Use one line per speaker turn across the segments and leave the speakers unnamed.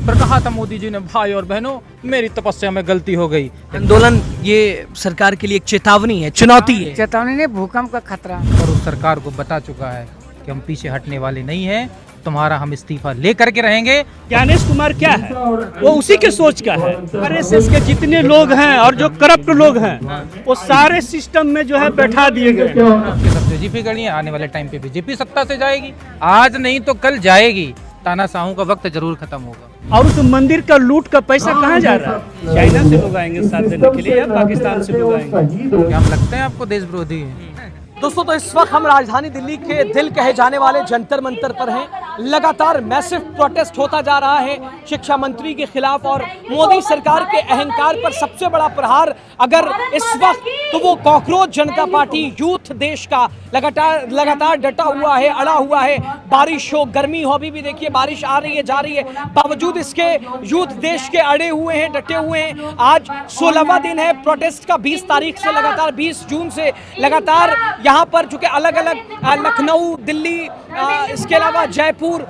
पर कहा था मोदी जी ने, भाई और बहनों मेरी तपस्या में गलती हो गई।
आंदोलन ये सरकार के लिए एक चेतावनी है, चुनौती है।
चेतावनी नहीं, भूकंप का खतरा।
और उस सरकार को बता चुका है कि हम पीछे हटने वाले नहीं हैं, तुम्हारा हम इस्तीफा लेकर के रहेंगे।
ज्ञानेश कुमार क्या है, वो उसी के सोच का है। आरएसएस के जितने लोग हैं और जो करप्ट लोग हैं वो सारे सिस्टम में जो है बैठा दिए गए।
आपके सब बीजेपी गढ़ी है, आने वाले टाइम पे बीजेपी सत्ता से जाएगी, आज नहीं तो कल जाएगी। तानाशाहों का वक्त जरूर खत्म होगा।
और उस मंदिर का लूट का पैसा कहाँ जा रहा है? चाइना से लोग आएंगे साथ देने के लिए या पाकिस्तान से लोग आएंगे?
क्या हम लगते हैं आपको देश विरोधी है?
दोस्तों, तो इस वक्त हम राजधानी दिल्ली के दिल कहे जाने वाले जंतर मंतर पर हैं। लगातार मैसिव प्रोटेस्ट होता जा रहा है शिक्षा मंत्री के खिलाफ, और मोदी सरकार के अहंकार पर सबसे बड़ा प्रहार अगर इस वक्त तो वो कॉकरोच जनता पार्टी यूथ देश का लगातार डटा हुआ है, अड़ा हुआ है। बारिश हो, गर्मी हो, अभी भी देखिए बारिश आ रही है, जा रही है, बावजूद इसके यूथ देश के अड़े हुए हैं, डटे हुए हैं। आज 16वां दिन है प्रोटेस्ट का। 20 तारीख से लगातार 20 जून से लगातार यहाँ पर चूंकि अलग अलग लखनऊ, दिल्ली, इसके अलावा जयपुर,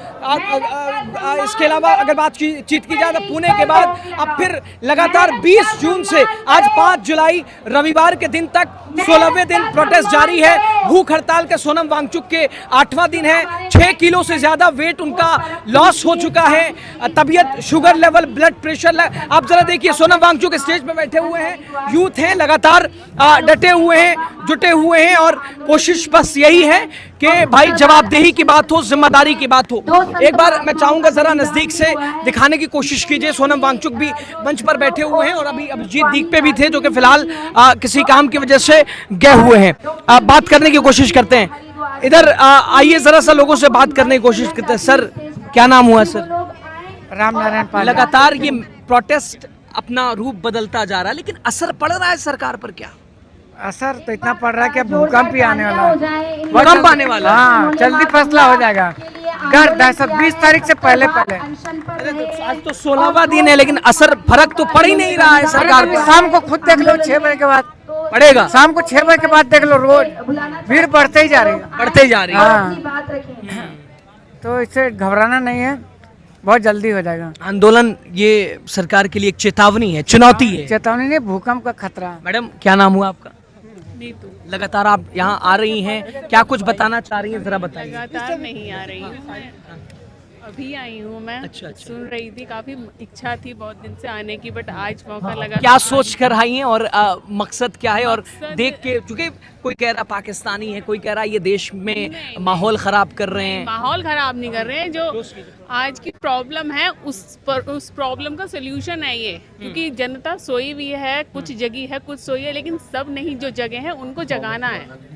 इसके अलावा अगर बातचीत की जाए तो पुणे के बाद अब फिर लगातार 20 जून से आज 5 जुलाई रविवार के दिन तक 16वें दिन प्रोटेस्ट जारी है। भूख हड़ताल के सोनम वांगचुक के 8वां दिन है। 6 किलो से ज्यादा वेट उनका लॉस हो चुका है। तबीयत, शुगर लेवल, ब्लड प्रेशर, आप जरा देखिए सोनम वांगचुक स्टेज पे बैठे हुए हैं, यूथ हैं, लगातार डटे हुए हैं, जुटे हुए हैं, और कोशिश बस यही है कि भाई जवाबदेही की बात हो, जिम्मेदारी की बात हो। एक बार मैं चाहूंगा जरा नजदीक से दिखाने की कोशिश कीजिए। सोनम वांगचुक भी मंच पर बैठे हुए हैं और अभी अभिजीत दीप पे भी थे, जो कि फिलहाल किसी काम की वजह से गए हुए हैं। बात करने की कोशिश करते हैं। इधर आइए, जरा सा लोगों से बात करने की कोशिश करते हैं। सर, क्या नाम हुआ सर?
राम नारायण पाल।
लगातार ये प्रोटेस्ट अपना रूप बदलता जा रहा है, लेकिन असर पड़ रहा है सरकार पर क्या?
असर तो इतना पड़ रहा है कि भूकंप ही आने वाला है।
भूकंप आने वाला है।
हाँ, जल्दी फैसला हो जाएगा। घर 20 तारीख से पहले।
अरे तो आज तो 16वां दिन है, लेकिन असर फर्क तो पड़ ही नहीं रहा है सरकार पर।
शाम को खुद देख लो, 6 बजे के बाद
पड़ेगा।
शाम को 6 बजे के बाद देख लो, रोज भीड़ बढ़ते ही जा रही है।
बढ़ते जा रही है।
हाँ, तो इससे घबराना नहीं है, बहुत जल्दी हो जाएगा।
आंदोलन ये सरकार के लिए एक चेतावनी है, चुनौती है।
चेतावनी नहीं, भूकंप का खतरा।
मैडम, क्या नाम हुआ आपका? लगातार आप यहाँ आ रही हैं, क्या कुछ बताना चाह रही हैं, जरा बताइए।
लगातार नहीं आ रही हूँ, अभी आई हूँ मैं।
अच्छा।
सुन रही थी, काफी इच्छा थी बहुत दिन से आने की, बट आज मौका लगा।
क्या सोच कर आई हैं और मकसद क्या है? और देख के, चूंकि कोई कह रहा पाकिस्तानी है, कोई कह रहा ये देश में माहौल खराब कर रहे हैं।
माहौल खराब नहीं कर रहे हैं, जो आज की प्रॉब्लम है उस प्रॉब्लम का सोल्यूशन है ये। क्योंकि जनता सोई हुई है, कुछ जगी है, कुछ सोई है, लेकिन सब नहीं जो जगे हैं उनको जगाना है।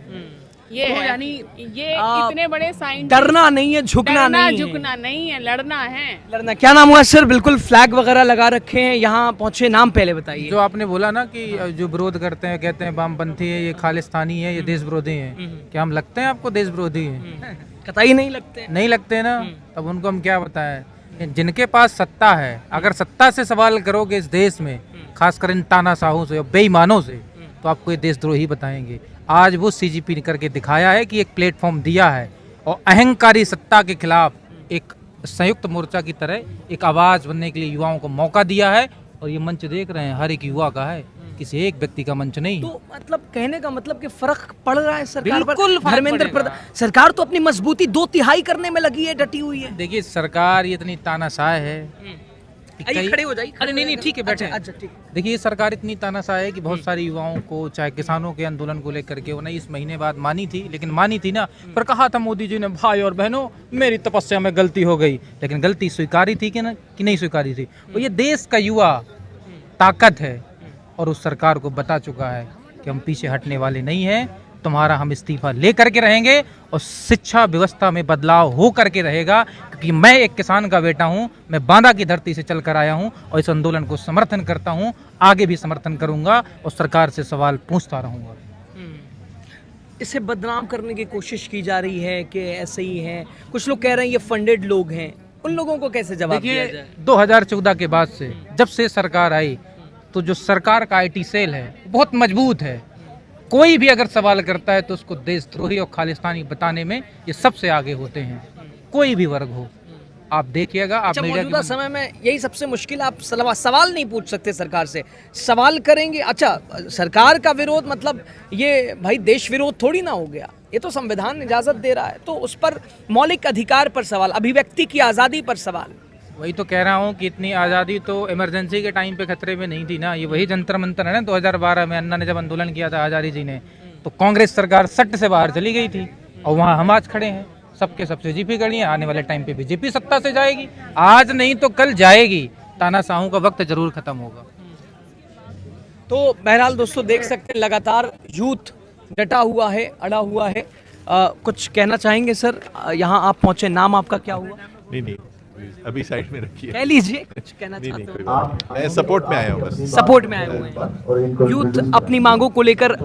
ये
तो
है,
यानी
ये इतने बड़े साइंटिस्ट,
डरना नहीं है, झुकना नहीं है।
झुकना नहीं है, लड़ना है।
लड़ना। क्या नाम हुआ सर? बिल्कुल फ्लैग वगैरह लगा रखे हैं, यहाँ पहुंचे, नाम पहले बताइए।
जो आपने बोला ना कि जो विरोध करते हैं, कहते हैं वामपंथी है, ये खालिस्तानी है, ये देश विरोधी है, क्या हम लगते हैं आपको देश विरोधी है?
कतई नहीं लगते।
नहीं लगते ना, तब उनको हम क्या बताएं? जिनके पास सत्ता है, अगर सत्ता से सवाल करोगे इस देश में, खासकर इन तानाशाहों से और बेईमानों से, तो आपको ये देशद्रोही बताएंगे। आज वो सीजीपी ने करके दिखाया है कि एक प्लेटफॉर्म दिया है, और अहंकारी सत्ता के खिलाफ एक संयुक्त मोर्चा की तरह एक आवाज बनने के लिए युवाओं को मौका दिया है। और ये मंच देख रहे हैं, हर एक युवा का है, किसी एक व्यक्ति का मंच नहीं।
तो मतलब कहने का मतलब कि फर्क पड़ रहा है सरकार पर।
बिल्कुल फर्क
धर्मेंद्र
पड़ेगा।
प्रधान सरकार तो अपनी मजबूती 2/3 करने में लगी है, डटी हुई है।
देखिए, सरकार ये इतनी तानाशाह है।
आइए, खड़े हो जाइए।
अरे नहीं, ठीक है, बैठे।
अच्छा, ठीक।
देखिए, सरकार इतनी तानाशाह है कि बहुत सारे युवाओं को, चाहे किसानों के आंदोलन को लेकर के, वो 19 महीने बाद मानी थी, लेकिन मानी थी ना, पर कहा था मोदी जी ने, भाई और बहनों मेरी तपस्या में गलती हो गई, लेकिन गलती स्वीकारी थी कि नहीं स्वीकारी थी। और ये देश का युवा ताकत है, और उस सरकार को बता चुका है कि हम पीछे हटने वाले नहीं हैं, तुम्हारा हम इस्तीफा ले करके रहेंगे, और शिक्षा व्यवस्था में बदलाव हो करके रहेगा। क्योंकि मैं एक किसान का बेटा हूं, मैं बांदा की धरती से चल कर आया हूं, और इस आंदोलन को समर्थन करता हूं, आगे भी समर्थन करूंगा, और सरकार से सवाल पूछता रहूंगा।
इसे बदनाम करने की कोशिश की जा रही है कि ऐसे ही हैं, कुछ लोग कह रहे हैं ये फंडेड लोग हैं, उन लोगों को कैसे जवाब दिया
देखिए,
जाए?
2014 के बाद से, जब से सरकार आई, तो जो सरकार का IT सेल है बहुत मजबूत है। कोई भी अगर सवाल करता है तो उसको देशद्रोही और खालिस्तानी बताने में ये सबसे आगे होते हैं, कोई भी वर्ग हो। आप देखिएगा, आप
अच्छा,
मीडिया
मौजूदा समय में यही सबसे मुश्किल, आप सवाल नहीं पूछ सकते सरकार से, सवाल करेंगे। अच्छा, सरकार का विरोध मतलब ये भाई देश विरोध थोड़ी ना हो गया, ये तो संविधान इजाजत दे रहा है, तो उस पर मौलिक अधिकार पर सवाल, अभिव्यक्ति की आज़ादी पर सवाल।
वही तो कह रहा हूँ कि इतनी आज़ादी तो इमरजेंसी के टाइम पे खतरे में नहीं थी ना। ये वही जंतर मंतर है ना, 2012 में अन्ना ने जब आंदोलन किया था आज़ादी जी ने, तो कांग्रेस सरकार सट से बाहर चली गई थी और वहाँ हम आज खड़े हैं, सबके सबसे जीपी खड़ी है। आने वाले टाइम पे बीजेपी सत्ता से जाएगी, आज नहीं तो कल जाएगी। तानाशाहों का वक्त जरूर खत्म होगा।
तो बहरहाल दोस्तों देख सकते हैं लगातार यूथ डटा हुआ है, अड़ा हुआ है। कुछ कहना चाहेंगे सर? यहाँ आप पहुंचे, नाम आपका क्या हुआ?
नहीं अभी साइड में रखिए,
कह लीजिए, कुछ कहना
नहीं
चाहते हो?
मैं सपोर्ट में आया हूँ बस।
सपोर्ट में आए हुए हैं, यूथ अपनी मांगों को लेकर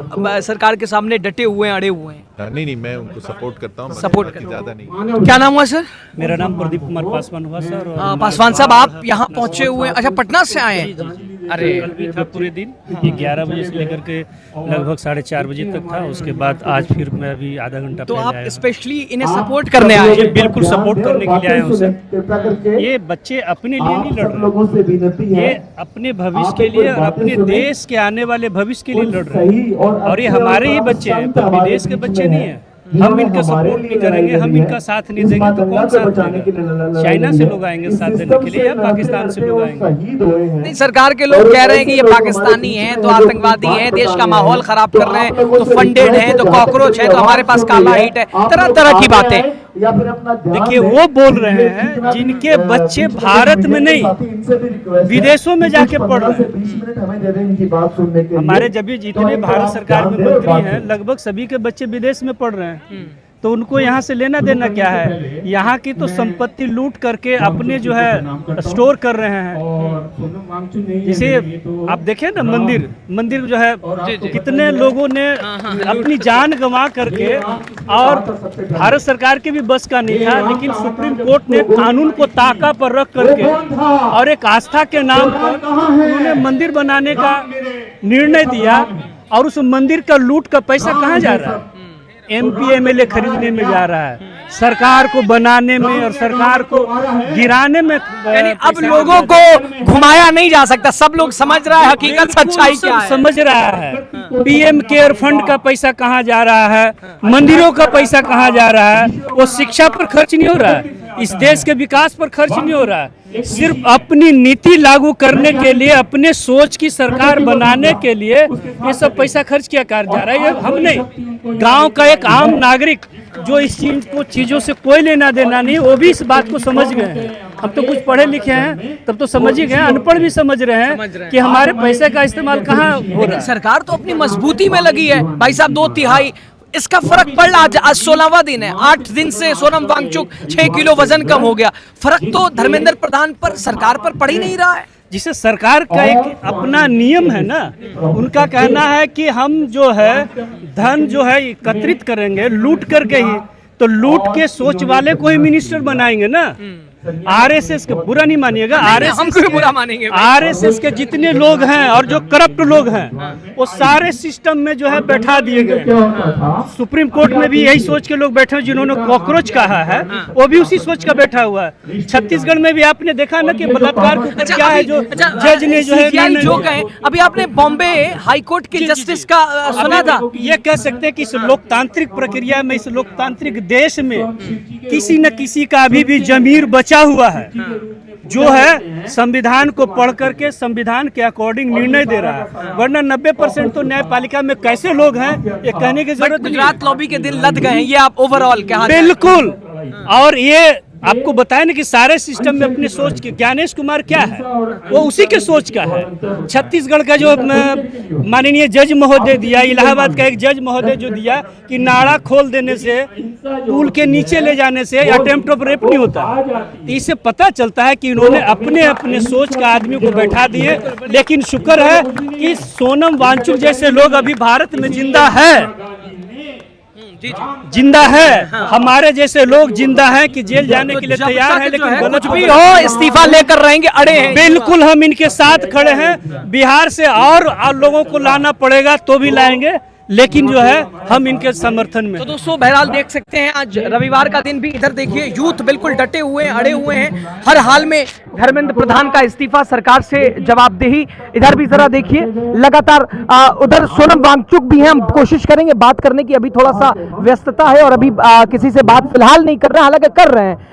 सरकार के सामने डटे हुए हैं, अड़े हुए हैं।
नहीं मैं उनको सपोर्ट करता हूँ,
सपोर्ट
बाकी
करता
ज्यादा नहीं।
क्या नाम हुआ सर?
मेरा नाम प्रदीप कुमार पासवान हुआ सर। और
पासवान साहब, आप यहाँ पहुंचे हुए हैं, अच्छा पटना से आए हैं? अरे
कल भी था पूरे दिन, ये 11 बजे से लेकर के लगभग 4:30 बजे तक था। उसके बाद आज फिर मैं अभी आधा घंटा
तो
पहले
आप
आया
स्पेशली इन्हें सपोर्ट करने आए
हूँ।
हैं?
बिल्कुल सपोर्ट करने के लिए आया हूँ सर। ये बच्चे अपने लिए नहीं लड़ रहे, ये अपने भविष्य के लिए और अपने देश के आने वाले भविष्य के लिए लड़ रहे हैं। और ये हमारे ही बच्चे हैं, पर विदेश के बच्चे नहीं हैं। हम इनका सपोर्ट नहीं करेंगे, हम इनका साथ नहीं देंगे तो कौन साथ देगा? चाइना से लोग आएंगे साथ देने के लिए या पाकिस्तान से लोग आएंगे?
नहीं, सरकार के लोग कह रहे हैं कि ये पाकिस्तानी हैं तो आतंकवादी हैं, देश का माहौल खराब कर रहे हैं, तो फंडेड हैं, तो कॉकरोच है, तो हमारे पास काला हिट है, तरह तरह की बातें।
देखिए, वो बोल रहे हैं जिनके बच्चे भारत में नहीं विदेशों में जाके पढ़ रहे हैं। हमारे जब भी जितने भारत सरकार में मंत्री हैं, लगभग सभी के बच्चे विदेश में पढ़ रहे हैं। तो उनको यहाँ से लेना देना क्या है? यहाँ की तो संपत्ति लूट करके अपने जो है स्टोर कर रहे हैं। जैसे आप देखें ना, मंदिर जो है कितने लोगों ने अपनी जान गंवा करके, और भारत सरकार के भी बस का नहीं था, लेकिन सुप्रीम कोर्ट ने कानून को ताका पर रख करके और एक आस्था के नाम पर उन्होंने मंदिर बनाने का निर्णय दिया। और उस मंदिर का लूट का पैसा कहाँ जा रहा है? MP MLA खरीदने में जा रहा है, सरकार को बनाने में और सरकार को गिराने में।
यानी अब लोगों को घुमाया नहीं जा सकता, सब लोग समझ रहा है हकीकत सच्चाई क्या है।
समझ रहा है। PM केयर फंड का पैसा कहाँ जा रहा है, मंदिरों का पैसा कहाँ जा रहा है? वो शिक्षा पर खर्च नहीं हो रहा है, इस देश के विकास पर खर्च नहीं हो रहा है। सिर्फ अपनी नीति लागू करने के लिए, अपने सोच की सरकार बनाने के लिए ये सब पैसा खर्च किया जा रहा है। हम नहीं, गांव का एक आम नागरिक जो इस चीजों से कोई लेना देना नहीं, वो भी इस बात को समझ गए हैं। हम तो कुछ पढ़े लिखे हैं, तब तो समझ ही गए, अनपढ़ भी समझ रहे हैं कि हमारे पैसे का इस्तेमाल कहाँ हो रहा है।
सरकार तो अपनी मजबूती में लगी है भाई साहब, 2/3 इसका फर्क पड़ रहा। आज 16वां दिन है, 8 दिन से सोनम वांगचुक 6 किलो वजन कम हो गया। फर्क तो धर्मेंद्र प्रधान पर, सरकार पर पड़ ही नहीं रहा है।
जिसे सरकार का एक अपना नियम है ना, उनका कहना है कि हम जो है धन जो है एकत्रित करेंगे लूट करके ही, तो लूट के सोच वाले को ही मिनिस्टर बनाएंगे ना। RSS के बुरा नहीं मानिएगा,
हमको भी बुरा मानेंगे।
RSS के जितने लोग हैं और जो करप्ट लोग हैं, वो सारे सिस्टम में जो है बैठा दिए गए। सुप्रीम कोर्ट में भी यही सोच के लोग बैठे हैं, जिन्होंने कॉकरोच कहा है वो भी उसी सोच का बैठा हुआ है। छत्तीसगढ़ में भी आपने देखा ना कि बलात्कार के ऊपर क्या है, जो जज ने जो है
जो कहे। अभी आपने बॉम्बे हाई कोर्ट के जस्टिस का सुना था।
ये कह सकते हैं कि इस लोकतांत्रिक प्रक्रिया में, इस लोकतांत्रिक देश में किसी न किसी का अभी भी जमीर बचा हुआ है, जो है संविधान को पढ़ करके संविधान के अकॉर्डिंग निर्णय दे रहा है। वरना 90% तो न्यायपालिका में कैसे लोग हैं ये कहने की जरूरत नहीं।
गुजरात लॉबी के दिन लद गए हैं, ये आप ओवरऑल क्या?
बिल्कुल। और ये आपको बताया ना कि सारे सिस्टम में अपनी सोच के, ज्ञानेश कुमार क्या है, वो उसी के सोच का है। छत्तीसगढ़ का जो माननीय जज महोदय दिया, इलाहाबाद का एक जज महोदय जो दिया कि नाड़ा खोल देने से, पुल के नीचे ले जाने से अटेम्प्ट ऑफ रेप नहीं होता, इससे पता चलता है कि इन्होंने अपने अपने सोच का आदमी को बैठा दिए। लेकिन शुक्र है कि सोनम वांगचुक जैसे लोग अभी भारत में जिंदा है, हमारे जैसे लोग जिंदा हैं कि जेल जाने के लिए तैयार हैं, लेकिन
कुछ भी हो इस्तीफा लेकर रहेंगे, अड़े हैं।
बिल्कुल हम इनके साथ खड़े हैं। बिहार से और लोगों को लाना पड़ेगा तो भी लाएंगे, लेकिन जो है हम इनके समर्थन में
तो दोस्तों बहरहाल देख सकते हैं आज रविवार का दिन भी इधर देखिए यूथ बिल्कुल डटे हुए हैं, अड़े हुए हैं। हर हाल में धर्मेंद्र प्रधान का इस्तीफा, सरकार से जवाबदेही। इधर भी जरा देखिए लगातार उधर सोनम वांगचुक भी हैं, हम कोशिश करेंगे बात करने की, अभी थोड़ा सा व्यस्तता है और अभी किसी से बात फिलहाल नहीं कर रहे हैं, हालांकि कर रहे हैं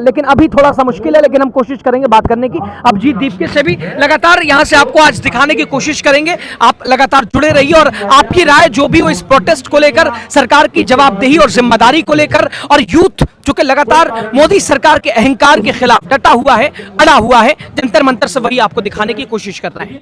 लेकिन अभी थोड़ा सा मुश्किल है, लेकिन हम कोशिश करेंगे बात करने की। अभिजीत दीपके से भी लगातार यहाँ से आपको आज दिखाने की कोशिश करेंगे, आप लगातार जुड़े रहिए और आपकी राय जो भी हो इस प्रोटेस्ट को लेकर, सरकार की जवाबदेही और जिम्मेदारी को लेकर, और यूथ जो कि लगातार मोदी सरकार के अहंकार के खिलाफ डटा हुआ है, अड़ा हुआ है, जंतर मंतर से वही आपको दिखाने की कोशिश कर रहे हैं।